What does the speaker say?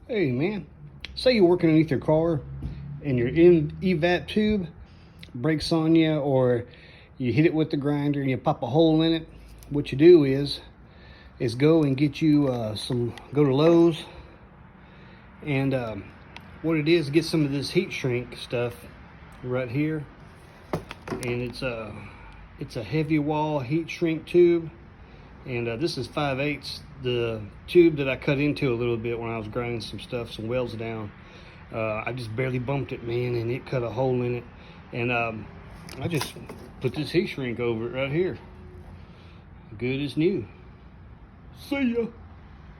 Hey man, say you're working underneath your car and your Evap tube breaks on you, or you hit it with the grinder and you pop a hole in it. What you do is go and get you go to Lowe's, and what it is, get some of this heat shrink stuff right here, and it's a heavy wall heat shrink tube, and this is 5/8. The tube that I cut into a little bit when I was grinding some welds down, I just barely bumped it, man, and it cut a hole in it, and I just put this heat shrink over it right here. Good as new. See ya.